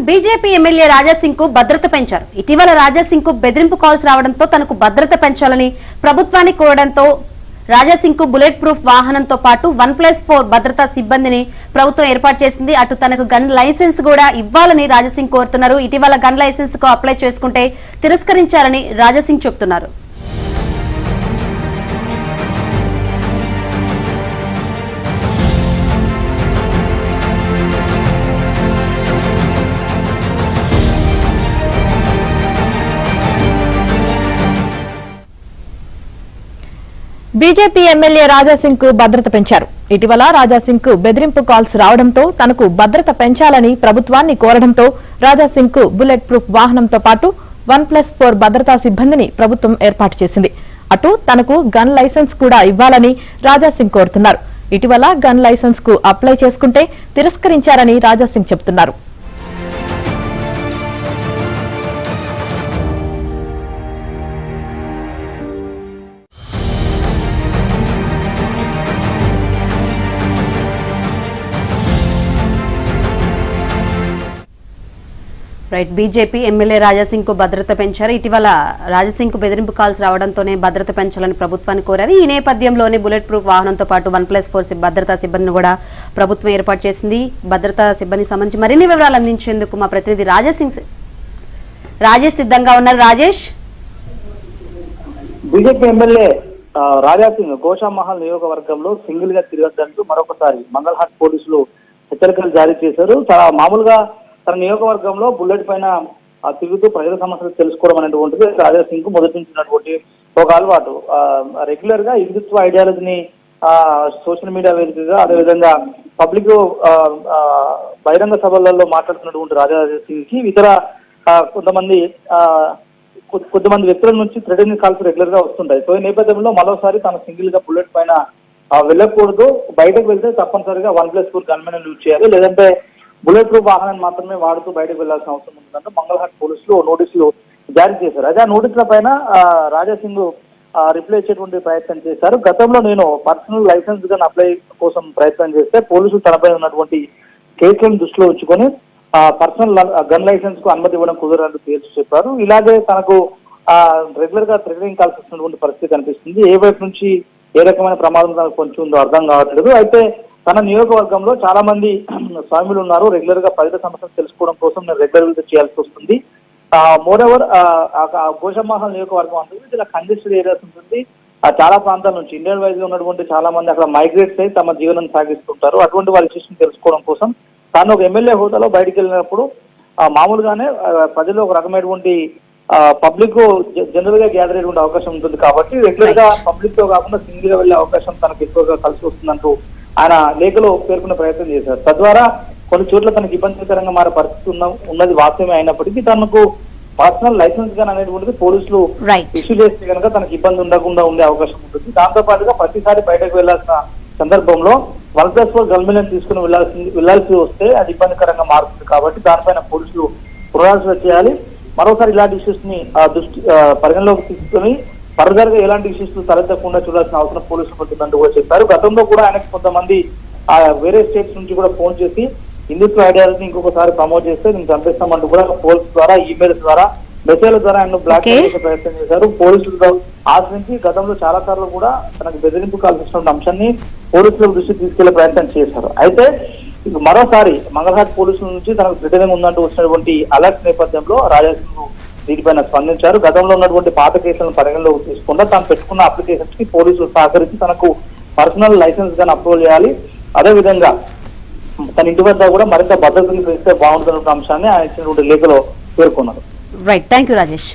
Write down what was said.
BJP MLA Raja Singh కు భద్రత పెంచారు. ఇటీవల రాజాసింగ్ కు బెదిరింపు కాల్స్ రావడంతో తనకు భద్రత పెంచాలని ప్రభుత్వాన్ని కోరడంతో రాజాసింగ్ కు బుల్లెట్ ప్రూఫ్ వాహనంతో పాటు 1+4 భద్రతా సిబ్బందిని ప్రభుత్వం ఏర్పాటు చేసింది. అటు తనకు గన్ లైసెన్స్ కూడా ఇవ్వాలని రాజాసింగ్ కోరుతున్నారు. ఇటీవల గన్ లైసెన్స్ కు అప్లై చేసుకుంటే తిరస్కరించారని రాజాసింగ్ చెబుతున్నారు. బీజేపీ ఎమ్మెల్యే రాజాసింగ్ కు భద్రత పెంచారు. ఇటీవల రాజాసింగ్ కు బెదిరింపు కాల్స్ రావడంతో తనకు భద్రత పెంచాలని ప్రభుత్వాన్ని కోరడంతో రాజాసింగ్ కు బుల్లెట్ ప్రూఫ్ వాహనంతో పాటు 1+4 భద్రతా సిబ్బందిని ప్రభుత్వం ఏర్పాటు చేసింది. అటు తనకు గన్ లైసెన్స్ కూడా ఇవ్వాలని రాజాసింగ్ కోరుతున్నారు. ఇటీవల గన్ లైసెన్స్ కు అప్లై చేసుకుంటే తిరస్కరించారని రాజాసింగ్ చెబుతున్నారు. బీజేపీ ఎమ్మెల్యే రాజాసింగ్ కు భద్రత పెంచారు. ఇటీవల రాజాసింగ్ కు బెదిరింపు కాల్స్ రావడంతోనే భద్రత పెంచాలని ప్రభుత్వాన్ని కోరారు. ఈ నేపథ్యంలోనే బుల్లెట్ ప్రూఫ్ వాహనంతో పాటు 1+4 భద్రతా సిబ్బందిని కూడా ప్రభుత్వం ఏర్పాటు చేసింది. భద్రతా సిబ్బందికి సంబంధించి మరిన్ని వివరాలు అందించేందుకు మా ప్రతినిధి రాజేష్ సిద్ధంగా ఉన్నారు. రాజేష్, బీజేపీ ఎమ్మెల్యే రాజాసింగ్ గోషామహల్ నియోజకవర్గంలో సింగిల్ గా తిరగద్దంటూ మరొకసారి మంగళహాట్ పోలీసులు హెచ్చరికలు జారీ చేశారు. చాలా మామూలుగా తన నియోజకవర్గంలో బుల్లెట్ పైన తిరుగుతూ ప్రజల సమస్యలు తెలుసుకోవడం అనేటువంటిది రాజాసింగ్ కు మొదటి నుంచి ఉన్నటువంటి ఒక అలవాటు. రెగ్యులర్ గా హిందుత్వ ఐడియాలజీని సోషల్ మీడియా వేదికగా అదేవిధంగా పబ్లిక్ బహిరంగ సభలలో మాట్లాడుతున్నటువంటి రాజాసింగ్ కి ఇతర కొంతమంది వ్యక్తుల నుంచి థ్రెటనింగ్ కాల్స్ రెగ్యులర్ గా వస్తుంటాయి. సో ఈ నేపథ్యంలో మరోసారి తన సింగిల్ గా బుల్లెట్ పైన వెళ్ళకూడదు, బయటకు వెళ్తే తప్పనిసరిగా 1+4 గన్మెన్ యూజ్ చేయాలి, లేదంటే బుల్లెట్ ప్రూఫ్ వాహనాన్ని మాత్రమే వాడుతూ బయటకు వెళ్లాల్సిన అవసరం ఉంటుందంటూ మంగళహాట్ పోలీసులు నోటీసులు జారీ చేశారు. అయితే ఆ నోటీసుల పైన రాజాసింగ్ రిప్లై ఇచ్చేటువంటి ప్రయత్నం చేశారు. గతంలో నేను పర్సనల్ లైసెన్స్ గా అప్లై కోసం ప్రయత్నం చేస్తే పోలీసులు తనపై ఉన్నటువంటి కేసులను దృష్టిలో ఉంచుకొని పర్సనల్ గన్ లైసెన్స్ కు అనుమతి ఇవ్వడం కుదరదని తేల్చి చెప్పారు. ఇలాగే తనకు రెగ్యులర్ గా థ్రెటనింగ్ కాల్స్ వస్తున్నటువంటి పరిస్థితి కనిపిస్తుంది. ఏ వైపు నుంచి ఏ రకమైన ప్రమాదం తనకు కొంచెం ఉందో అర్థం కావట్లేదు. అయితే తన నియోజకవర్గంలో చాలా మంది స్వాములు ఉన్నారు. రెగ్యులర్ గా ప్రజల సమస్యలు తెలుసుకోవడం కోసం నేను రెగ్యులర్ విజిట్ చేయాల్సి వస్తుంది. మోర్ ఓవర్ గోషామహల్ నియోజకవర్గం అంటుంది ఇలా కంజెస్టెడ్ ఏరియాస్ ఉంటుంది. చాలా ప్రాంతాల నుంచి ఇండియన్ వైజ్ గా ఉన్నటువంటి చాలా మంది అక్కడ మైగ్రేట్స్ అయి తమ జీవనం సాగిస్తుంటారు. అటువంటి వాళ్ళ ఇష్యూస్ తెలుసుకోవడం కోసం తాను ఒక ఎమ్మెల్యే హోదాలో బయటికి వెళ్ళినప్పుడు మామూలుగానే ప్రజల్లో ఒక రకమైనటువంటి పబ్లిక్ జనరల్ గా గ్యాదర్ అయ్యేటువంటి అవకాశం ఉంటుంది. కాబట్టి రెగ్యులర్ గా పబ్లిక్ తో కాకుండా సింగిల్ గా వెళ్లే అవకాశం తనకు ఎక్కువగా కలిసి వస్తుందంటూ ఆయన లేఖలో పేర్కొనే ప్రయత్నం చేశారు. తద్వారా కొన్ని చోట్ల తనకు ఇబ్బందికరంగా మారే పరిస్థితి ఉన్నది వాస్తవమే అయినప్పటికీ తనకు పర్సనల్ లైసెన్స్ గా అనేటువంటిది పోలీసులు ఇష్యూ చేస్తే కనుక తనకు ఇబ్బంది ఉండకుండా ఉండే అవకాశం ఉంటుంది. దాంతో పాటుగా ప్రతిసారి బయటకు వెళ్లాల్సిన సందర్భంలో 1+4 గన్మెన్ తీసుకుని వెళ్లాల్సి వస్తే అది ఇబ్బందికరంగా మారుతుంది. కాబట్టి దానిపైన పోలీసులు పునరాలోచన చేయాలి. మరోసారి ఇలాంటి ఇష్యూస్ ని పరిగణలోకి తీసుకుని ఫర్దర్ గా ఎలాంటి ఇష్యూస్ తలెత్తకుండా చూడాల్సిన అవసరం పోలీసులు ఉంటుందంటూ కూడా చెప్పారు. గతంలో కూడా ఆయనకు కొంతమంది వేరే స్టేట్స్ నుంచి కూడా ఫోన్ చేసి హిందుత్వ ఐడియాలజీని ఇంకొకసారి ప్రమోట్ చేస్తే నేను చంపిస్తామంటూ కూడా పోల్స్ ద్వారా, ఈమెయిల్స్ ద్వారా, మెసేజ్ల ద్వారా ఆయన బ్లాక్ చేసే ప్రయత్నం చేశారు. పోలీసులతో ఆశ్రయించి గతంలో చాలా సార్లు కూడా తనకు బెదిరింపు కాల్సిన అంశాన్ని పోలీసుల దృష్టికి తీసుకెళ్లే ప్రయత్నం చేశారు. అయితే మరోసారి మంగళహాట్ పోలీసుల నుంచి తనకు థ్రెటనింగ్ ఉందంటూ వచ్చినటువంటి అలర్ట్ నేపథ్యంలో రాజాసింగ్ దీనిపైన స్పందించారు. గతంలో ఉన్నటువంటి పాత కేసులను పరిగణలోకి తీసుకుండా తాను పెట్టుకున్న అప్లికేషన్స్ కి పోలీసులు సహకరించి తనకు పర్సనల్ లైసెన్స్ గా అప్రూవల్ చేయాలి, అదేవిధంగా తన ఇంటి వద్ద కూడా మరింత భద్రతను పెంచితే బాగుంటున్న అంశాన్ని ఆయన ఇచ్చినటువంటి లేఖలో పేర్కొన్నారు. Thank you Rajesh.